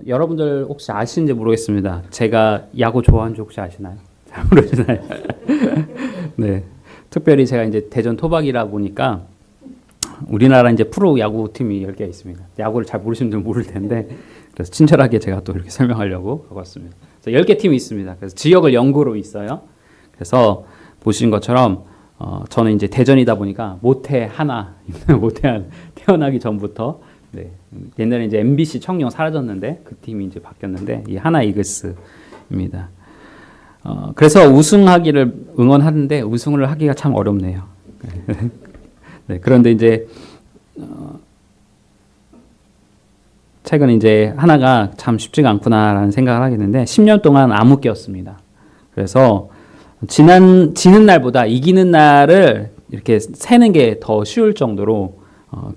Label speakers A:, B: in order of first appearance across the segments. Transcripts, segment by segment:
A: 여러분들 혹시 아시는지 모르겠습니다. 제가 야구 좋아하는 줄 혹시 아시나요? 잘 모르시나요? 네. 특별히 제가 이제 대전 토박이라 보니까 우리나라 이제 프로 야구팀이 10개가 있습니다. 야구를 잘 모르시는 분들은 모를 텐데 그래서 친절하게 제가 또 이렇게 설명하려고 하고 왔습니다. 그래서 10개 팀이 있습니다. 그래서 지역을 연구로 있어요. 그래서 보신 것처럼 저는 이제 대전이다 보니까 모태 하나, 모태 하나 태어나기 전부터 네. 옛날에 이제 MBC 청룡 사라졌는데 그 팀이 이제 바뀌었는데 이 하나 이글스입니다. 그래서 우승하기를 응원하는데 우승을 하기가 참 어렵네요. 네, 그런데 이제 최근 이제 하나가 참 쉽지가 않구나라는 생각을 하게 되는데 10년 동안 암흑기였습니다. 그래서 지는 날보다 이기는 날을 이렇게 세는 게 더 쉬울 정도로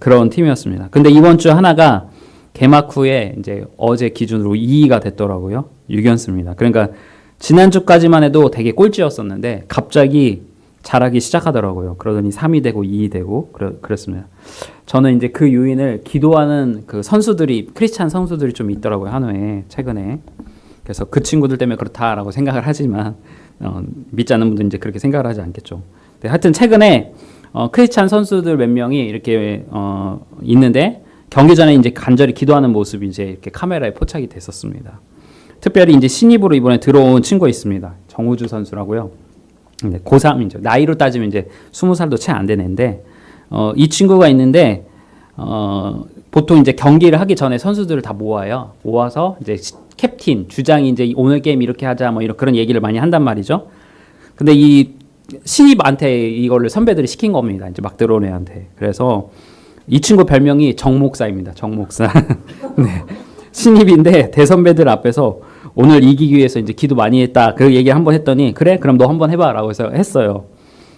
A: 그런 팀이었습니다. 근데 이번 주 하나가 개막 후에 이제 어제 기준으로 2위가 됐더라고요. 6연승입니다. 그러니까 지난주까지만 해도 되게 꼴찌였었는데 갑자기 잘하기 시작하더라고요. 그러더니 3위 되고 2위 되고 그랬습니다. 저는 이제 그 요인을 기도하는 그 선수들이 크리스찬 선수들이 좀 있더라고요. 한화에 최근에. 그래서 그 친구들 때문에 그렇다라고 생각을 하지만 믿지 않는 분들은 이제 그렇게 생각을 하지 않겠죠. 네, 하여튼 최근에 크리스찬 선수들 몇 명이 이렇게 있는데 경기 전에 이제 간절히 기도하는 모습이 이제 이렇게 카메라에 포착이 됐었습니다. 특별히 이제 신입으로 이번에 들어온 친구가 있습니다. 정우주 선수라고요. 고3이죠. 나이로 따지면 이제 20살도 채 안 되는데 이 친구가 있는데 보통 이제 경기를 하기 전에 선수들을 다 모아요. 모아서 이제 캡틴 주장이 이제 오늘 게임 이렇게 하자 뭐 이런 그런 얘기를 많이 한단 말이죠. 근데 이 신입한테 이거를 선배들이 시킨 겁니다. 이제 막 들어온 애한테. 그래서 이 친구 별명이 정목사입니다. 정목사. 네. 신입인데 대선배들 앞에서 오늘 이기기 위해서 이제 기도 많이 했다. 그 얘기 한번 했더니 그래? 그럼 너 한번 해봐라고 해서 했어요.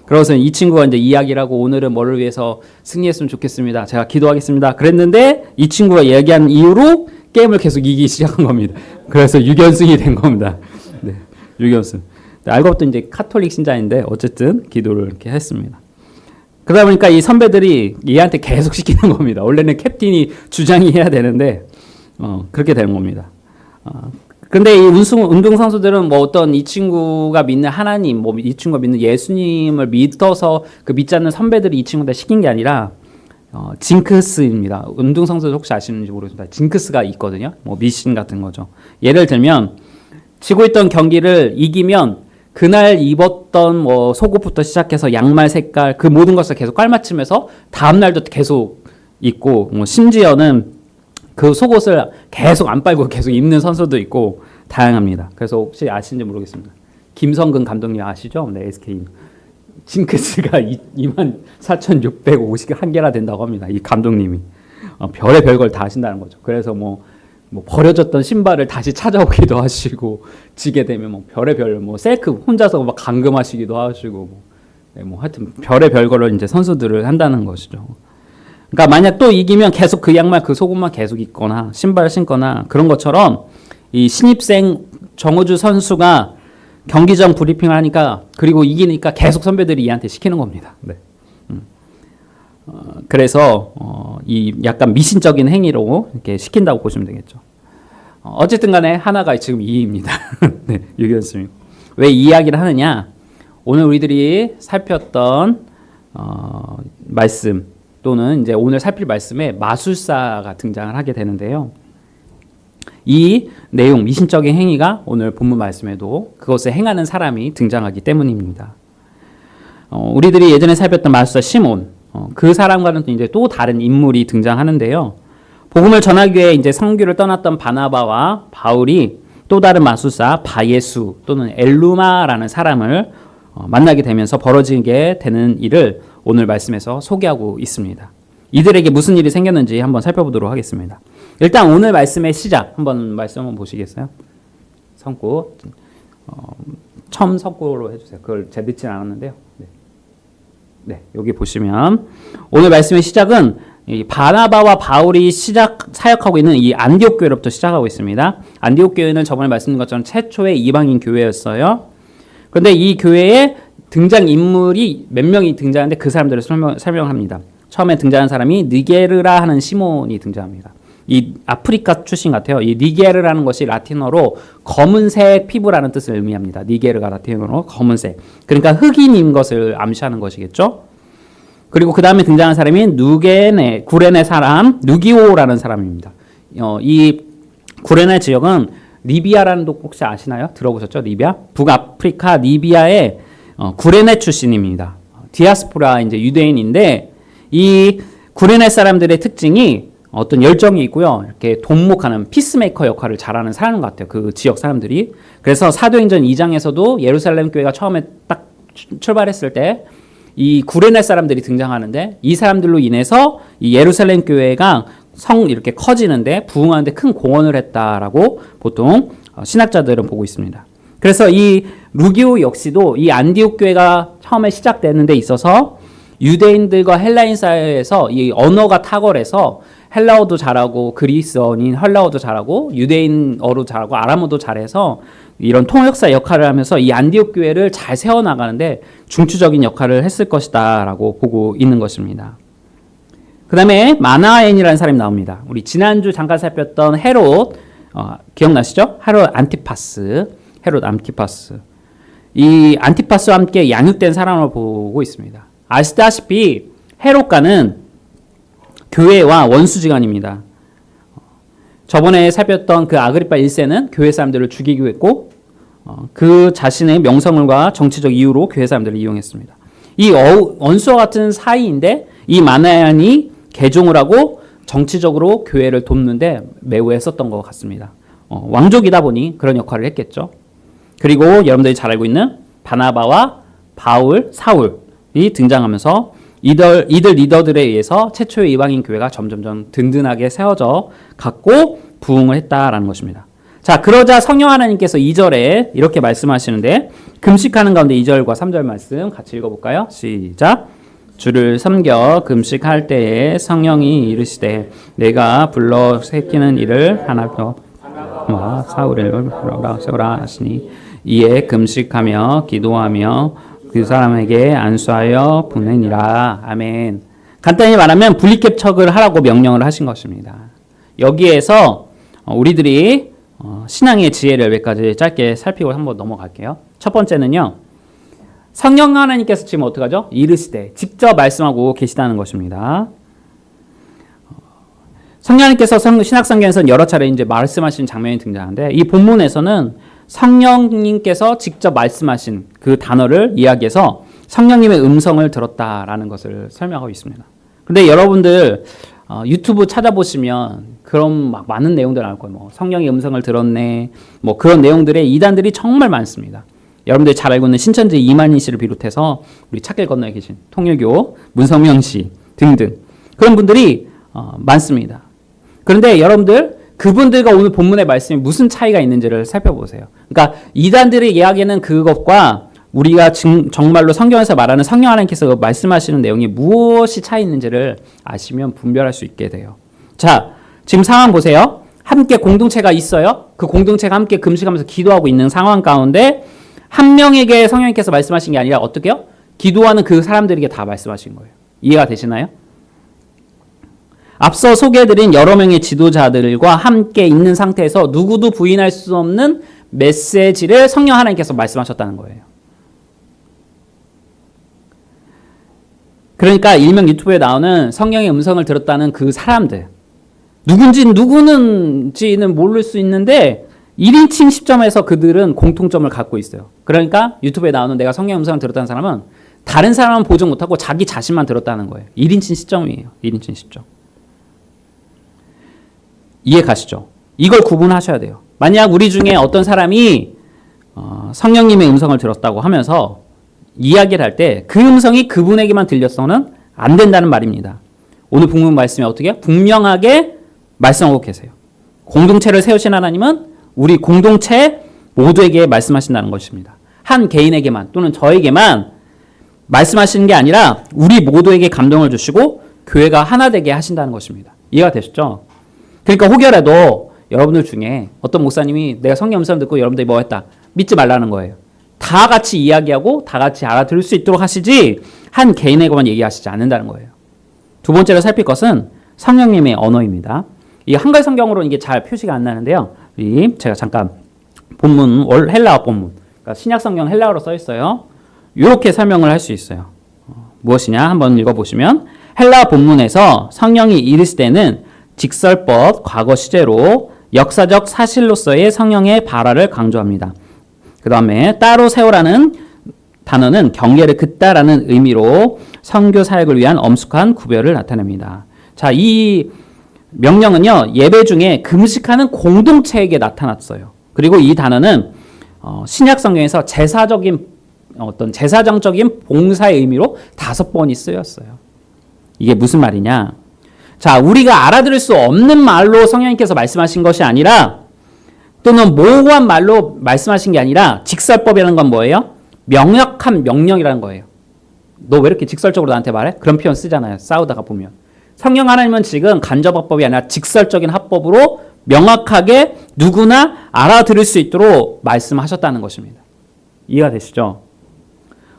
A: 그래서 이 친구가 이제 이야기를 하고 오늘은 뭐를 위해서 승리했으면 좋겠습니다. 제가 기도하겠습니다. 그랬는데 이 친구가 얘기한 이후로 게임을 계속 이기기 시작한 겁니다. 그래서 6연승이 된 겁니다. 네. 6연승. 알고 봤더니 이제 카톨릭 신자인데 어쨌든 기도를 이렇게 했습니다. 그러다 보니까 이 선배들이 얘한테 계속 시키는 겁니다. 원래는 캡틴이 주장이 해야 되는데 그렇게 되는 겁니다. 근데 이 운동 선수들은 뭐 어떤 이 친구가 믿는 하나님, 뭐 이 친구가 믿는 예수님을 믿어서 그 믿지 않는 선배들이 이 친구한테 시킨 게 아니라 징크스입니다. 운동 선수들 혹시 아시는지 모르겠습니다. 징크스가 있거든요. 뭐 미신 같은 거죠. 예를 들면 지고 있던 경기를 이기면 그날 입었던 뭐 속옷부터 시작해서 양말 색깔 그 모든 것을 계속 깔맞춤해서 다음 날도 계속 입고 뭐 심지어는 그 속옷을 계속 안 빨고 계속 입는 선수도 있고 다양합니다. 그래서 혹시 아시는지 모르겠습니다. 김성근 감독님 아시죠? 네, SK 징크스가 24,651개나 된다고 합니다. 이 감독님이 별의 별걸 다 하신다는 거죠. 그래서 뭐 버려졌던 신발을 다시 찾아오기도 하시고 지게 되면 뭐 별의 별 뭐 셀크 혼자서 막 감금하시기도 하시고 뭐 하여튼 별의 별거를 이제 선수들을 한다는 것이죠. 그러니까 만약 또 이기면 계속 그 양말 그 속옷만 계속 입거나 신발을 신거나 그런 것처럼 이 신입생 정우주 선수가 경기 전 브리핑을 하니까 그리고 이기니까 계속 선배들이 얘한테 시키는 겁니다. 네. 그래서 이 약간 미신적인 행위로 이렇게 시킨다고 보시면 되겠죠. 어쨌든 간에 하나가 지금 2위입니다. 네, 6연승이고. 왜 이 이야기를 하느냐? 오늘 우리들이 살폈던 말씀 또는 이제 오늘 살필 말씀에 마술사가 등장을 하게 되는데요. 이 내용, 미신적인 행위가 오늘 본문 말씀에도 그것을 행하는 사람이 등장하기 때문입니다. 우리들이 예전에 살폈던 마술사 시몬, 그 사람과는 이제 또 다른 인물이 등장하는데요. 복음을 전하기 위해 이제 선교를 떠났던 바나바와 바울이 또 다른 마술사 바예수 또는 엘루마라는 사람을 만나게 되면서 벌어지게 되는 일을 오늘 말씀에서 소개하고 있습니다. 이들에게 무슨 일이 생겼는지 한번 살펴보도록 하겠습니다. 일단 오늘 말씀의 시작 말씀 한번 보시겠어요? 성구 처음 성구로 해주세요. 그걸 제가 늦진 않았는데요. 네, 여기 보시면 오늘 말씀의 시작은 이 바나바와 바울이 사역하고 있는 이 안디옥 교회로부터 시작하고 있습니다. 안디옥 교회는 저번에 말씀드린 것처럼 최초의 이방인 교회였어요. 그런데 이 교회에 등장 인물이 몇 명이 등장하는데 그 사람들을 설명합니다. 처음에 등장한 사람이 느게르라 하는 시몬이 등장합니다. 이 아프리카 출신 같아요. 이 니게르라는 것이 라틴어로 검은색 피부라는 뜻을 의미합니다. 니게르가 라틴어로 검은색. 그러니까 흑인인 것을 암시하는 것이겠죠. 그리고 그 다음에 등장한 사람이 구레네 사람 누기오라는 사람입니다. 이 구레네 지역은 리비아라는 곳 혹시 아시나요? 들어보셨죠? 리비아? 북아프리카 리비아의 구레네 출신입니다. 디아스포라 이제 유대인인데 이 구레네 사람들의 특징이 어떤 열정이 있고요. 이렇게 돈목하는 피스메이커 역할을 잘하는 사람 같아요. 그 지역 사람들이. 그래서 사도행전 2장에서도 예루살렘 교회가 처음에 딱 출발했을 때 이 구레네 사람들이 등장하는데 이 사람들로 인해서 이 예루살렘 교회가 이렇게 커지는데 부흥하는데 큰 공헌을 했다라고 보통 신학자들은 보고 있습니다. 그래서 이 루기오 역시도 이 안디옥 교회가 처음에 시작되는 데 있어서 유대인들과 헬라인 사회에서 이 언어가 탁월해서 헬라어도 잘하고 그리스어인 헬라어도 잘하고 유대인어도 잘하고 아람어도 잘해서 이런 통역사 역할을 하면서 이 안디옥 교회를 잘 세워나가는데 중추적인 역할을 했을 것이다 라고 보고 있는 것입니다. 그 다음에 마나엔이라는 사람이 나옵니다. 우리 지난주 잠깐 살폈던 헤롯 기억나시죠? 헤롯 안티파스. 이 안티파스와 함께 양육된 사람을 보고 있습니다. 아시다시피 헤롯가는 교회와 원수지간입니다. 저번에 살폈던 그 아그리파 1세는 교회 사람들을 죽이기로 했고 그 자신의 명성과 정치적 이유로 교회 사람들을 이용했습니다. 이 원수와 같은 사이인데 이 마나얀이 개종을 하고 정치적으로 교회를 돕는데 매우 애썼던 것 같습니다. 왕족이다 보니 그런 역할을 했겠죠. 그리고 여러분들이 잘 알고 있는 바나바와 바울, 사울이 등장하면서 이들 리더들에 의해서 최초의 이방인 교회가 점점점 든든하게 세워져 갔고 부흥을 했다라는 것입니다. 자, 그러자 성령 하나님께서 2절에 이렇게 말씀하시는데 금식하는 가운데 2절과 3절 말씀 같이 읽어볼까요? 시작. 주를 섬겨 금식할 때에 성령이 이르시되 내가 불러 새기는 이를 하나님과 사울을 불러라 세우라 하시니 이에 금식하며 기도하며 그 사람에게 안수하여 보내니라. 아멘. 간단히 말하면 분리캡척을 하라고 명령을 하신 것입니다. 여기에서 우리들이 신앙의 지혜를 몇 가지 짧게 살피고 한번 넘어갈게요. 첫 번째는요. 성령 하나님께서 지금 어떡하죠? 이르시되 직접 말씀하고 계시다는 것입니다. 성령 하나님께서 신약성경에서는 여러 차례 이제 말씀하신 장면이 등장하는데 이 본문에서는 성령님께서 직접 말씀하신 그 단어를 이야기해서 성령님의 음성을 들었다라는 것을 설명하고 있습니다. 근데 여러분들 유튜브 찾아보시면 그런 막 많은 내용들 나올 거예요. 뭐 성령의 음성을 들었네. 뭐 그런 내용들의 이단들이 정말 많습니다. 여러분들이 잘 알고 있는 신천지 이만희 씨를 비롯해서 우리 찾길 건너에 계신 통일교 문성명 씨 등등 그런 분들이 많습니다. 그런데 여러분들 그분들과 오늘 본문의 말씀이 무슨 차이가 있는지를 살펴보세요. 그러니까 이단들의 이야기는 그것과 우리가 정말로 성경에서 말하는 성령 하나님께서 말씀하시는 내용이 무엇이 차이 있는지를 아시면 분별할 수 있게 돼요. 자, 지금 상황 보세요. 함께 공동체가 있어요. 그 공동체가 함께 금식하면서 기도하고 있는 상황 가운데 한 명에게 성령님께서 말씀하신 게 아니라 어떻게요? 기도하는 그 사람들에게 다 말씀하신 거예요. 이해가 되시나요? 앞서 소개해드린 여러 명의 지도자들과 함께 있는 상태에서 누구도 부인할 수 없는 메시지를 성령 하나님께서 말씀하셨다는 거예요. 그러니까 일명 유튜브에 나오는 성령의 음성을 들었다는 그 사람들 누군지는 모를 수 있는데 1인칭 시점에서 그들은 공통점을 갖고 있어요. 그러니까 유튜브에 나오는 내가 성령의 음성을 들었다는 사람은 다른 사람은 보지 못하고 자기 자신만 들었다는 거예요. 1인칭 시점이에요. 1인칭 시점. 이해 가시죠? 이걸 구분하셔야 돼요. 만약 우리 중에 어떤 사람이 성령님의 음성을 들었다고 하면서 이야기를 할 때 그 음성이 그분에게만 들렸어는 안 된다는 말입니다. 오늘 본문 말씀이 어떻게 해요? 분명하게 말씀하고 계세요. 공동체를 세우신 하나님은 우리 공동체 모두에게 말씀하신다는 것입니다. 한 개인에게만 또는 저에게만 말씀하시는 게 아니라 우리 모두에게 감동을 주시고 교회가 하나 되게 하신다는 것입니다. 이해가 되시죠? 그러니까 혹여라도 여러분들 중에 어떤 목사님이 내가 성령 음성 듣고 여러분들이 뭐 했다. 믿지 말라는 거예요. 다 같이 이야기하고 다 같이 알아들을 수 있도록 하시지 한 개인에게만 얘기하시지 않는다는 거예요. 두 번째로 살필 것은 성령님의 언어입니다. 이 한글 성경으로는 이게 잘 표시가 안 나는데요. 제가 잠깐 본문, 헬라어 본문, 그러니까 신약 성경 헬라어로 써 있어요. 이렇게 설명을 할 수 있어요. 무엇이냐? 한번 읽어보시면 헬라어 본문에서 성령이 이르시되는 직설법, 과거 시제로 역사적 사실로서의 성령의 발화를 강조합니다. 그 다음에 따로 세우라는 단어는 경계를 긋다라는 의미로 선교 사역을 위한 엄숙한 구별을 나타냅니다. 자, 이 명령은요, 예배 중에 금식하는 공동체에게 나타났어요. 그리고 이 단어는 신약 성경에서 제사장적인 봉사의 의미로 5번이 쓰였어요. 이게 무슨 말이냐? 자, 우리가 알아들을 수 없는 말로 성령님께서 말씀하신 것이 아니라, 또는 모호한 말로 말씀하신 게 아니라, 직설법이라는 건 뭐예요? 명확한 명령이라는 거예요. 너 왜 이렇게 직설적으로 나한테 말해? 그런 표현 쓰잖아요. 싸우다가 보면. 성령 하나님은 지금 간접화법이 아니라 직설적인 합법으로 명확하게 누구나 알아들을 수 있도록 말씀하셨다는 것입니다. 이해가 되시죠?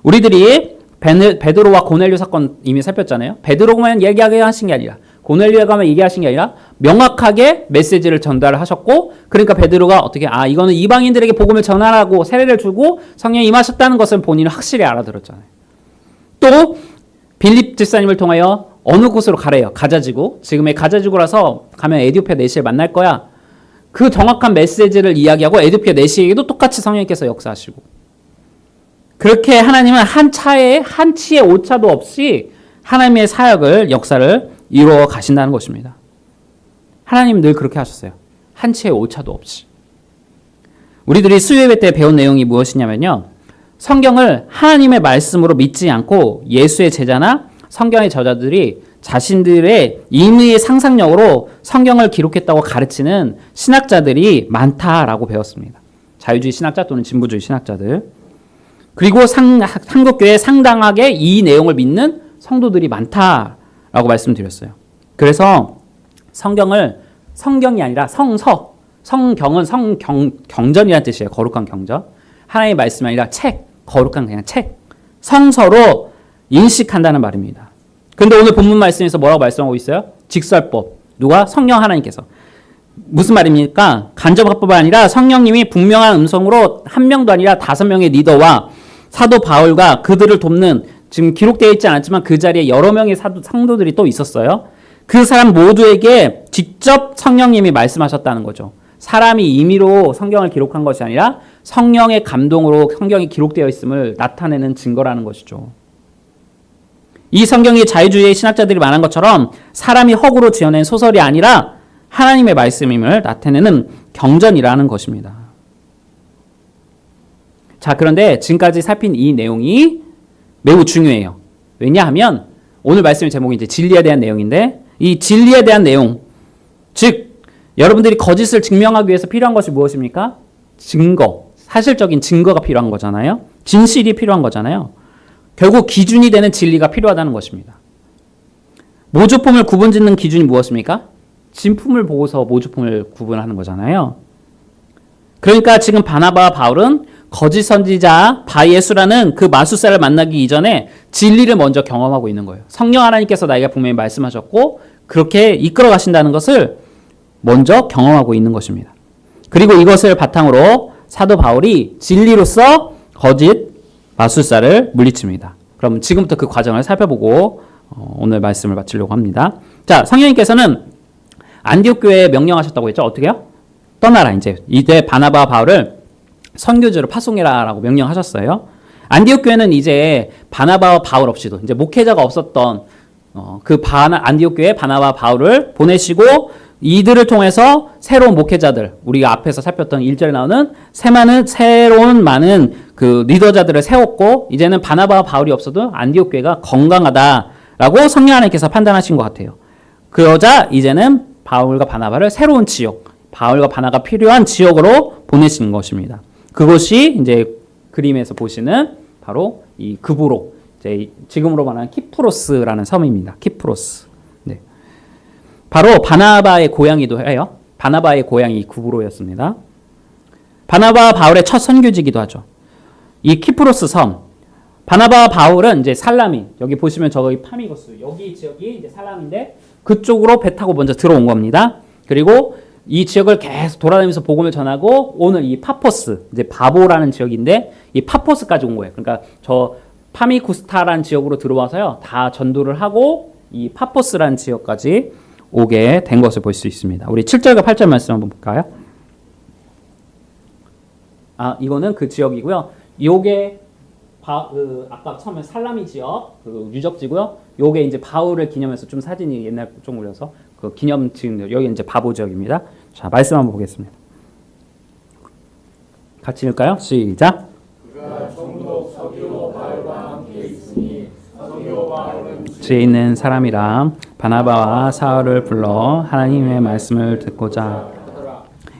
A: 우리들이 베드로와 고넬료 사건 이미 살폈잖아요. 베드로만 얘기하게 하신 게 아니라, 고넬료가만 얘기하신 게 아니라 명확하게 메시지를 전달하셨고, 그러니까 베드로가 어떻게 이거는 이방인들에게 복음을 전하라고 세례를 주고 성령이 임하셨다는 것을 본인은 확실히 알아들었잖아요. 또 빌립 집사님을 통하여 어느 곳으로 가래요? 가자지구. 지금의 가자지구라서 가면 에디오피아 내시를 만날 거야. 그 정확한 메시지를 이야기하고 에디오피아 내시에게도 똑같이 성령님께서 역사하시고, 그렇게 하나님은 한 치의 오차도 없이 하나님의 사역을, 역사를 이루어 가신다는 것입니다. 하나님은 늘 그렇게 하셨어요. 한 치의 오차도 없이. 우리들이 수요예배 때 배운 내용이 무엇이냐면요, 성경을 하나님의 말씀으로 믿지 않고 예수의 제자나 성경의 저자들이 자신들의 임의의 상상력으로 성경을 기록했다고 가르치는 신학자들이 많다라고 배웠습니다. 자유주의 신학자 또는 진보주의 신학자들. 그리고 한국교회에 상당하게 이 내용을 믿는 성도들이 많다라고 말씀드렸어요. 그래서 성경이 아니라 성경은 경전이라는 뜻이에요. 거룩한 경전. 하나님의 말씀이 아니라 거룩한 그냥 성서로 인식한다는 말입니다. 그런데 오늘 본문 말씀에서 뭐라고 말씀하고 있어요? 직설법. 누가? 성령 하나님께서. 무슨 말입니까? 간접합법이 아니라 성령님이 분명한 음성으로 한 명도 아니라 5명의 리더와 사도 바울과 그들을 돕는, 지금 기록되어 있지 않았지만 그 자리에 여러 명의 성도들이 또 있었어요. 그 사람 모두에게 직접 성령님이 말씀하셨다는 거죠. 사람이 임의로 성경을 기록한 것이 아니라 성령의 감동으로 성경이 기록되어 있음을 나타내는 증거라는 것이죠. 이 성경이 자유주의의 신학자들이 말한 것처럼 사람이 허구로 지어낸 소설이 아니라 하나님의 말씀임을 나타내는 경전이라는 것입니다. 자, 그런데 지금까지 살핀 이 내용이 매우 중요해요. 왜냐하면 오늘 말씀의 제목이 이제 진리에 대한 내용인데, 이 진리에 대한 내용, 즉 여러분들이 거짓을 증명하기 위해서 필요한 것이 무엇입니까? 증거, 사실적인 증거가 필요한 거잖아요. 진실이 필요한 거잖아요. 결국 기준이 되는 진리가 필요하다는 것입니다. 모조품을 구분짓는 기준이 무엇입니까? 진품을 보고서 모조품을 구분하는 거잖아요. 그러니까 지금 바나바와 바울은 거짓 선지자 바예수라는 그 마술사를 만나기 이전에 진리를 먼저 경험하고 있는 거예요. 성령 하나님께서 나에게 분명히 말씀하셨고 그렇게 이끌어 가신다는 것을 먼저 경험하고 있는 것입니다. 그리고 이것을 바탕으로 사도 바울이 진리로서 거짓 마술사를 물리칩니다. 그럼 지금부터 그 과정을 살펴보고 오늘 말씀을 마치려고 합니다. 자, 성령님께서는 안디옥 교회에 명령하셨다고 했죠. 어떻게요? 떠나라. 이제 바나바와 바울을 선교지로 파송해라라고 명령하셨어요. 안디옥 교회는 이제 바나바와 바울 없이도 이제 목회자가 없었던 안디옥 교회에 바나바와 바울을 보내시고 이들을 통해서 새로운 목회자들, 우리가 앞에서 살폈던 1절에 나오는 새로운 많은 그 리더자들을 세웠고, 이제는 바나바와 바울이 없어도 안디옥 교회가 건강하다라고 성령 하나님께서 판단하신 것 같아요. 그러자 이제는 바울과 바나바를 새로운 지역, 바울과 바나가 필요한 지역으로 보내신 것입니다. 그것이 이제 그림에서 보시는 바로 이 그부로, 이제 지금으로 말하는 키프로스라는 섬입니다. 키프로스. 네. 바로 바나바의 고향이기도 해요. 바나바의 고향이 구브로였습니다. 바나바와 바울의 첫 선교지기도 하죠. 이 키프로스 섬. 바나바와 바울은 이제 살라민, 여기 보시면 저기 파미고스, 여기 지역이 이제 살라민인데 그쪽으로 배 타고 먼저 들어온 겁니다. 그리고 이 지역을 계속 돌아다니면서 복음을 전하고 오늘 이 파포스, 이제 바보라는 지역인데 이 파포스까지 온 거예요. 그러니까 저 파미쿠스타라는 지역으로 들어와서요. 다 전도를 하고 이 파포스라는 지역까지 오게 된 것을 볼 수 있습니다. 우리 7절과 8절 말씀 한번 볼까요? 이거는 그 지역이고요. 요게 아까 처음에 살라미 지역 그 유적지고요. 요게 이제 바울을 기념해서 좀 사진이 옛날 좀 올려서 그 기념 지금 여기 이제 바보 지역입니다. 자, 말씀 한번 보겠습니다. 같이 읽을까요? 시작. 지혜 있는 사람이라 바나바와 사울을 불러 하나님의 말씀을 듣고자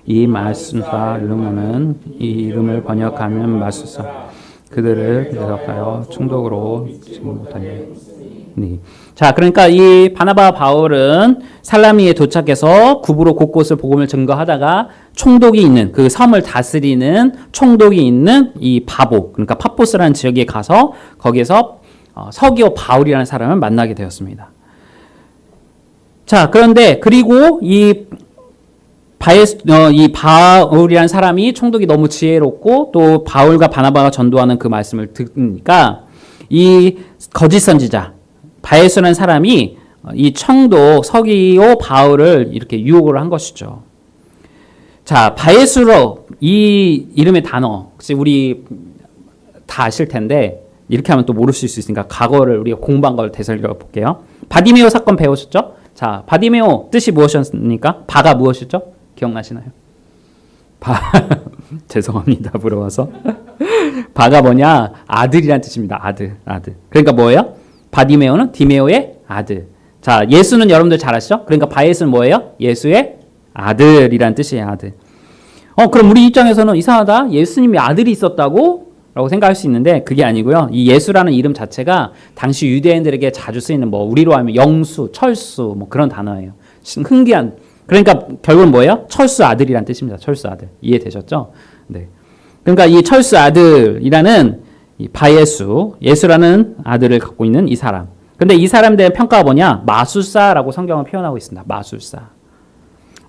A: 이 말씀사 르모는 이 이름을 번역하면 마술사 그들을 대적하여 충독으로 지금 못하니. 자, 그러니까 이 바나바와 바울은 살라미에 도착해서 구부로 곳곳을 복음을 증거하다가 총독이 있는 그 섬을 다스리는 총독이 있는 이 바보, 그러니까 파포스라는 지역에 가서 거기에서 서기오 바울이라는 사람을 만나게 되었습니다. 자, 그런데 그리고 이 바울이라는 사람이 총독이 너무 지혜롭고 또 바울과 바나바가 전도하는 그 말씀을 듣으니까 이 거짓 선지자 바에수라는 사람이 이 총독 서기오 바울을 이렇게 유혹을 한 것이죠. 자, 바에수로 이 이름의 단어 혹시 우리 다 아실 텐데 이렇게 하면 또 모르실 수 있으니까 과거를 우리가 공부한 걸 되살려 볼게요. 바디메오 사건 배우셨죠? 자, 바디메오 뜻이 무엇이었습니까? 바가 무엇이죠? 기억나시나요? 죄송합니다. 물어봐서. 바가 뭐냐? 아들이란 뜻입니다. 아들. 그러니까 뭐예요? 바디메오는 디메오의 아들. 자, 예수는 여러분들 잘 아시죠? 그러니까 바예수는 뭐예요? 예수의 아들이란 뜻이에요. 아들. 그럼 우리 입장에서는 이상하다. 예수님이 아들이 있었다고? 라고 생각할 수 있는데 그게 아니고요. 이 예수라는 이름 자체가 당시 유대인들에게 자주 쓰이는 뭐 우리로 하면 영수, 철수 뭐 그런 단어예요. 흥기한. 그러니까 결국은 뭐예요? 철수 아들이란 뜻입니다. 철수 아들. 이해되셨죠? 네. 그러니까 이 철수 아들이라는 이 바예수, 예수라는 아들을 갖고 있는 이 사람. 근데 이 사람에 대한 평가가 뭐냐? 마술사라고 성경은 표현하고 있습니다. 마술사.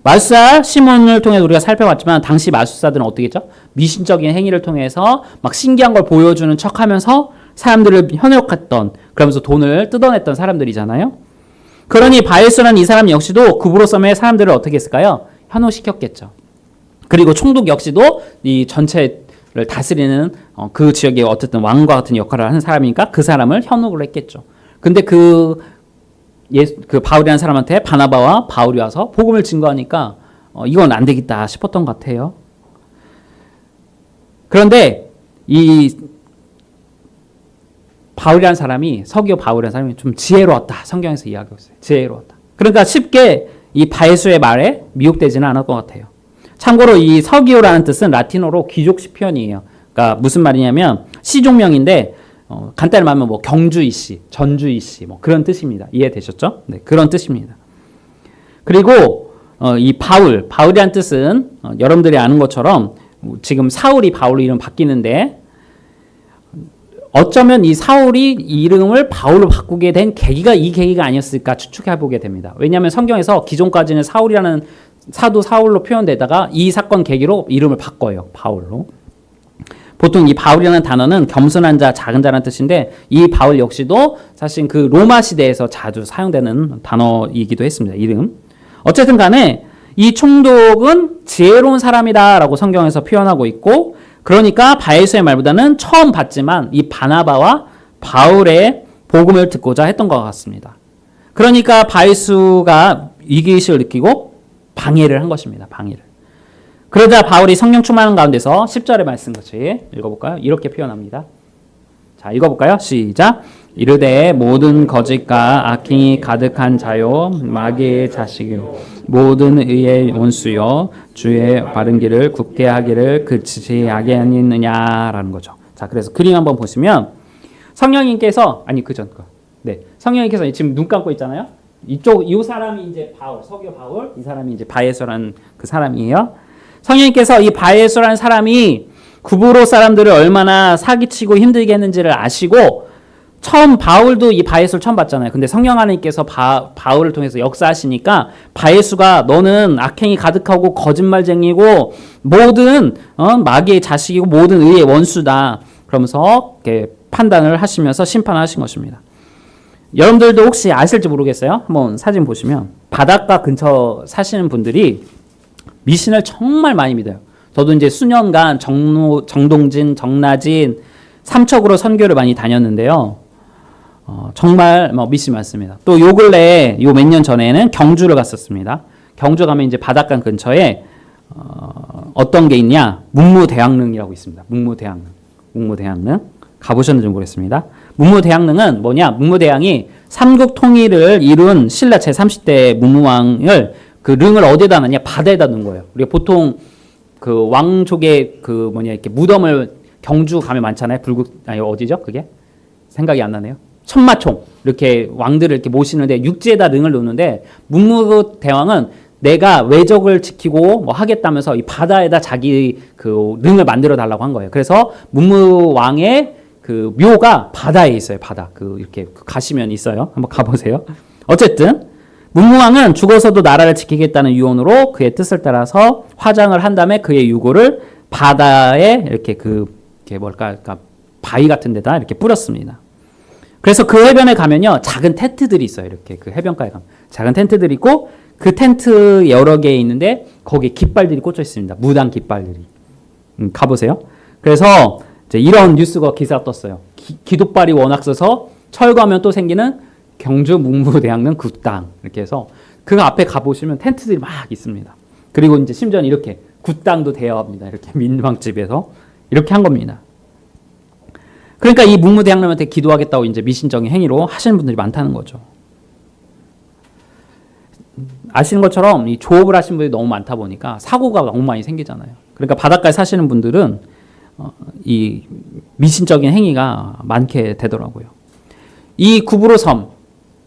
A: 마술사 시몬을 통해 우리가 살펴봤지만 당시 마술사들은 어떻게 했죠? 미신적인 행위를 통해서 막 신기한 걸 보여주는 척하면서 사람들을 현혹했던 그러면서 돈을 뜯어냈던 사람들이잖아요. 그러니 바에스라는 이 사람 역시도 구브로섬의 사람들을 어떻게 했을까요? 현혹시켰겠죠. 그리고 총독 역시도 이 전체를 다스리는 그 지역의 어쨌든 왕과 같은 역할을 하는 사람이니까 그 사람을 현혹을 했겠죠. 근데 그 바울이라는 사람한테 바나바와 바울이 와서 복음을 증거하니까 이건 안 되겠다 싶었던 것 같아요. 그런데 이 바울이라는 사람이 서기오 바울이라는 사람이 좀 지혜로웠다. 성경에서 이야기하고 있어요. 지혜로웠다. 그러니까 쉽게 이 바예수의 말에 미혹되지는 않을 것 같아요. 참고로 이 서기오라는 뜻은 라틴어로 귀족식 표현이에요. 그러니까 무슨 말이냐면 시종명인데 간단히 말하면 뭐 경주이씨, 전주이씨 뭐 그런 뜻입니다. 이해되셨죠? 네, 그런 뜻입니다. 그리고 이 바울이란 뜻은 여러분들이 아는 것처럼 지금 사울이 바울로 이름 바뀌는데 어쩌면 이 사울이 이름을 바울로 바꾸게 된 계기가 이 계기가 아니었을까 추측해 보게 됩니다. 왜냐하면 성경에서 기존까지는 사울이라는 사도 사울로 표현되다가 이 사건 계기로 이름을 바꿔요. 바울로. 보통 이 바울이라는 단어는 겸손한 자, 작은 자라는 뜻인데 이 바울 역시도 사실 그 로마 시대에서 자주 사용되는 단어이기도 했습니다. 이름. 어쨌든 간에 이 총독은 지혜로운 사람이다라고 성경에서 표현하고 있고 그러니까 바예수의 말보다는 처음 봤지만 이 바나바와 바울의 복음을 듣고자 했던 것 같습니다. 그러니까 바예수가 위기의식을 느끼고 방해를 한 것입니다. 방해를. 그러자 바울이 성령 충만한 가운데서 10절의 말씀 같이 읽어볼까요? 이렇게 표현합니다. 자, 읽어볼까요? 시작. 이르되 모든 거짓과 악행이 가득한 자요 마귀의 자식이요 모든 의의 원수요 주의 바른 길을 굳게 하기를 그치지 아니하느냐라는 거죠. 자, 그래서 그림 한번 보시면 성령님께서 성령님께서 지금 눈 감고 있잖아요. 이 사람이 이제 바울, 서기오 바울, 이 사람이 이제 바예수라는 그 사람이에요. 성령님께서 이 바예수라는 사람이 구브로 사람들을 얼마나 사기치고 힘들게 했는지를 아시고 처음 바울도 이 바예수를 처음 봤잖아요. 근데 성령 하나님께서 바울을 통해서 역사하시니까 바예수가 너는 악행이 가득하고 거짓말쟁이고 모든 마귀의 자식이고 모든 의의 원수다. 그러면서 이렇게 판단을 하시면서 심판을 하신 것입니다. 여러분들도 혹시 아실지 모르겠어요. 한번 사진 보시면 바닷가 근처 사시는 분들이 미신을 정말 많이 믿어요. 저도 이제 수년간 정동진, 정나진, 삼척으로 선교를 많이 다녔는데요. 정말 미신 많습니다. 또 요 근래에 요 몇 년 전에는 경주를 갔었습니다. 경주 가면 이제 바닷가 근처에 어떤 게 있냐? 문무대왕릉이라고 있습니다. 문무대왕릉 가보셨는지 모르겠습니다. 문무대왕릉은 뭐냐? 문무대왕이 삼국 통일을 이룬 신라 제30대 문무왕을 그 릉을 어디에다 놨냐? 바다에다 놓은 거예요. 우리가 보통 그 왕족의 이렇게 무덤을 경주 가면 많잖아요. 어디죠? 그게? 생각이 안 나네요. 천마총. 이렇게 왕들을 이렇게 모시는데 육지에다 릉을 놓는데 문무대왕은 내가 외적을 지키고 뭐 하겠다면서 이 바다에다 자기 그 릉을 만들어 달라고 한 거예요. 그래서 문무왕의 그 묘가 바다에 있어요. 바다. 이렇게 가시면 있어요. 한번 가보세요. 어쨌든 문무왕은 죽어서도 나라를 지키겠다는 유언으로 그의 뜻을 따라서 화장을 한 다음에 그의 유골을 바다에 이렇게 그러니까 바위 같은 데다 이렇게 뿌렸습니다. 그래서 그 해변에 가면요, 작은 텐트들이 있어요. 이렇게 그 해변가에 가면 작은 텐트들이 있고 그 텐트 여러 개 있는데 거기에 깃발들이 꽂혀 있습니다. 무당 깃발들이. 가보세요. 그래서 이제 이런 뉴스가 기사가 떴어요. 기도발이 워낙 써서 철거하면 또 생기는 경주 문무대왕릉 굿당 이렇게 해서 그 앞에 가보시면 텐트들이 막 있습니다. 그리고 이제 심지어는 이렇게 굿당도 대여합니다. 이렇게 민방집에서 이렇게 한 겁니다. 그러니까 이 문무대왕님한테 기도하겠다고 이제 미신적인 행위로 하시는 분들이 많다는 거죠. 아시는 것처럼 이 조업을 하시는 분들이 너무 많다 보니까 사고가 너무 많이 생기잖아요. 그러니까 바닷가에 사시는 분들은 이 미신적인 행위가 많게 되더라고요. 이 구브로섬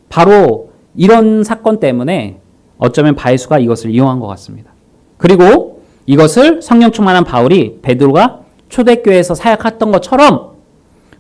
A: 바로 이런 사건 때문에 어쩌면 바예수가 이것을 이용한 것 같습니다. 그리고 이것을 성령 충만한 바울이 베드로가 초대교회에서 사역했던 것처럼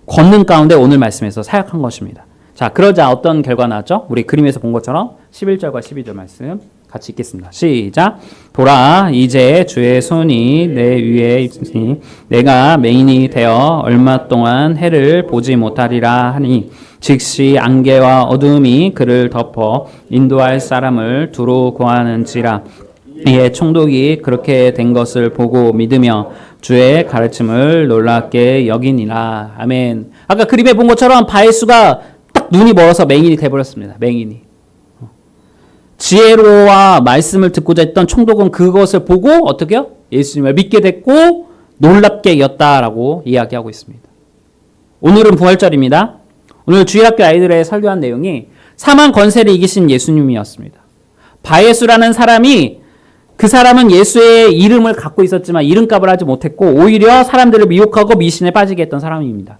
A: 권능 가운데 오늘 말씀에서 사역한 것입니다. 자, 그러자 어떤 결과 나왔죠? 우리 그림에서 본 것처럼 11절과 12절 말씀 같이 읽겠습니다. 시작. 보라, 이제 주의 손이 내 위에 있으니 내가 맹인이 되어 얼마 동안 해를 보지 못하리라 하니 즉시 안개와 어둠이 그를 덮어 인도할 사람을 두루 구하는지라. 이에 총독이 그렇게 된 것을 보고 믿으며 주의 가르침을 놀랍게 여기니라. 아멘. 아까 그림에 본 것처럼 바예수가 딱 눈이 멀어서 맹인이 돼버렸습니다. 맹인이. 지혜로와 말씀을 듣고자 했던 총독은 그것을 보고 어떻게요? 예수님을 믿게 됐고 놀랍게 여겼다라고 이야기하고 있습니다. 오늘은 부활절입니다. 오늘 주일학교 아이들의 설교한 내용이 사망 권세를 이기신 예수님이었습니다. 바예수라는 사람이 그 사람은 예수의 이름을 갖고 있었지만 이름값을 하지 못했고 오히려 사람들을 미혹하고 미신에 빠지게 했던 사람입니다.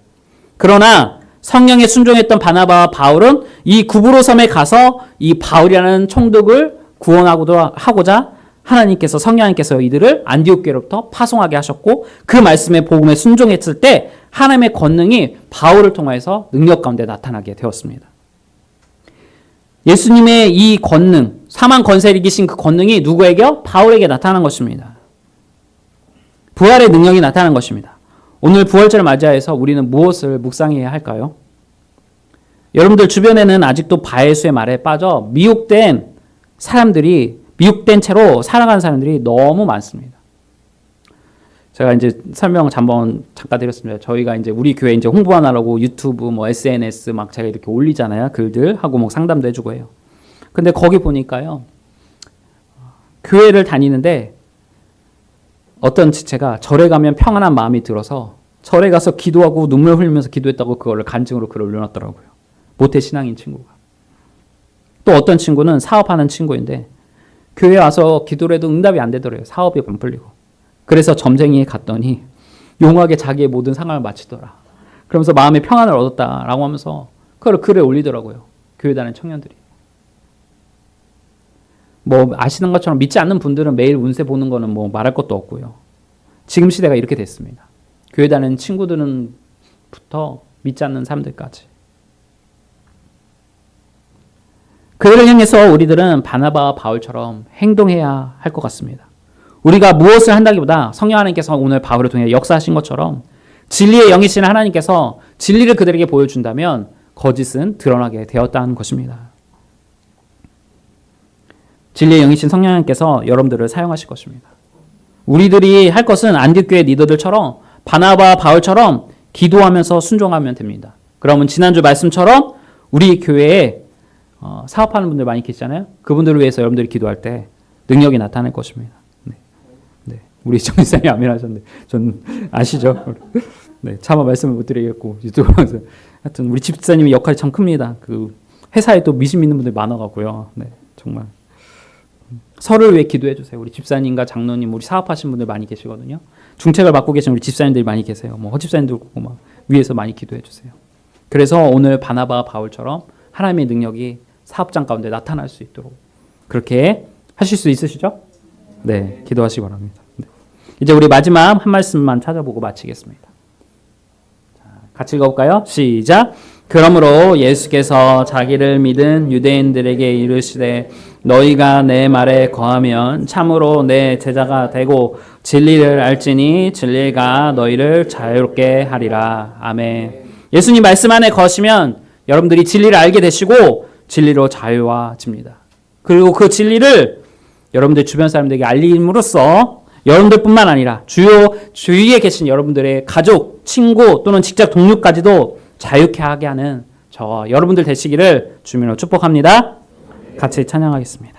A: 그러나 성령에 순종했던 바나바와 바울은 이 구브로섬에 가서 이 바울이라는 총독을 구원하고자 하나님께서 성령님께서 이들을 안디옥교로부터 파송하게 하셨고 그 말씀의 복음에 순종했을 때 하나님의 권능이 바울을 통해서 능력 가운데 나타나게 되었습니다. 예수님의 이 권능, 사망 권세를 이기신 그 권능이 누구에게요? 바울에게 나타난 것입니다. 부활의 능력이 나타난 것입니다. 오늘 부활절을 맞이해서 우리는 무엇을 묵상해야 할까요? 여러분들 주변에는 아직도 바예수의 말에 빠져 미혹된 채로 살아가는 사람들이 너무 많습니다. 제가 이제 설명 잠깐 드렸습니다. 저희가 이제 우리 교회 이제 홍보하느라고 유튜브, SNS 막 제가 이렇게 올리잖아요. 글들 하고 뭐 상담도 해주고 해요. 근데 거기 보니까요. 교회를 다니는데 어떤 지체가 절에 가면 평안한 마음이 들어서 절에 가서 기도하고 눈물 흘리면서 기도했다고 그거를 간증으로 글을 올려놨더라고요. 모태 신앙인 친구가. 또 어떤 친구는 사업하는 친구인데 교회 와서 기도를 해도 응답이 안 되더래요. 사업이 안 풀리고. 그래서 점쟁이에 갔더니 용하게 자기의 모든 상황을 마치더라. 그러면서 마음의 평안을 얻었다라고 하면서 그걸 글에 올리더라고요. 교회 다니는 청년들이. 뭐 아시는 것처럼 믿지 않는 분들은 매일 운세 보는 거는 뭐 말할 것도 없고요. 지금 시대가 이렇게 됐습니다. 교회 다니는 친구들은부터 믿지 않는 사람들까지. 그들을 향해서 우리들은 바나바와 바울처럼 행동해야 할 것 같습니다. 우리가 무엇을 한다기보다 성령 하나님께서 오늘 바울을 통해 역사하신 것처럼 진리의 영이신 하나님께서 진리를 그들에게 보여준다면 거짓은 드러나게 되었다는 것입니다. 진리의 영이신 성령 하나님께서 여러분들을 사용하실 것입니다. 우리들이 할 것은 안디교회 리더들처럼 바나바와 바울처럼 기도하면서 순종하면 됩니다. 그러면 지난주 말씀처럼 우리 교회에 사업하는 분들 많이 계시잖아요. 그분들을 위해서 여러분들이 기도할 때 능력이 나타날 것입니다. 네. 우리 정의사님 아멘 하셨는데 전 아시죠? 네, 차마 말씀을 못 드리겠고 유튜브에서 하여튼 우리 집사님의 역할이 참 큽니다. 그 회사에 또 미신 믿는 분들 많아가고요. 네, 정말 서로를 위해 기도해 주세요. 우리 집사님과 장로님, 우리 사업하신 분들 많이 계시거든요. 중책을 맡고 계신 우리 집사님들이 많이 계세요. 뭐 허집사님들 막 위에서 많이 기도해 주세요. 그래서 오늘 바나바와 바울처럼 하나님의 능력이 사업장 가운데 나타날 수 있도록 그렇게 하실 수 있으시죠? 네, 기도하시기 바랍니다. 네. 이제 우리 마지막 한 말씀만 찾아보고 마치겠습니다. 자, 같이 읽어볼까요? 시작! 그러므로 예수께서 자기를 믿은 유대인들에게 이르시되 너희가 내 말에 거하면 참으로 내 제자가 되고 진리를 알지니 진리가 너희를 자유롭게 하리라. 아멘. 예수님 말씀 안에 거시면 여러분들이 진리를 알게 되시고 진리로 자유화집니다. 그리고 그 진리를 여러분들 주변 사람들에게 알림으로써 여러분들뿐만 아니라 주위에 계신 여러분들의 가족, 친구 또는 직장 동료까지도 자유케 하게 하는 저와 여러분들 되시기를 주님으로 축복합니다. 같이 찬양하겠습니다.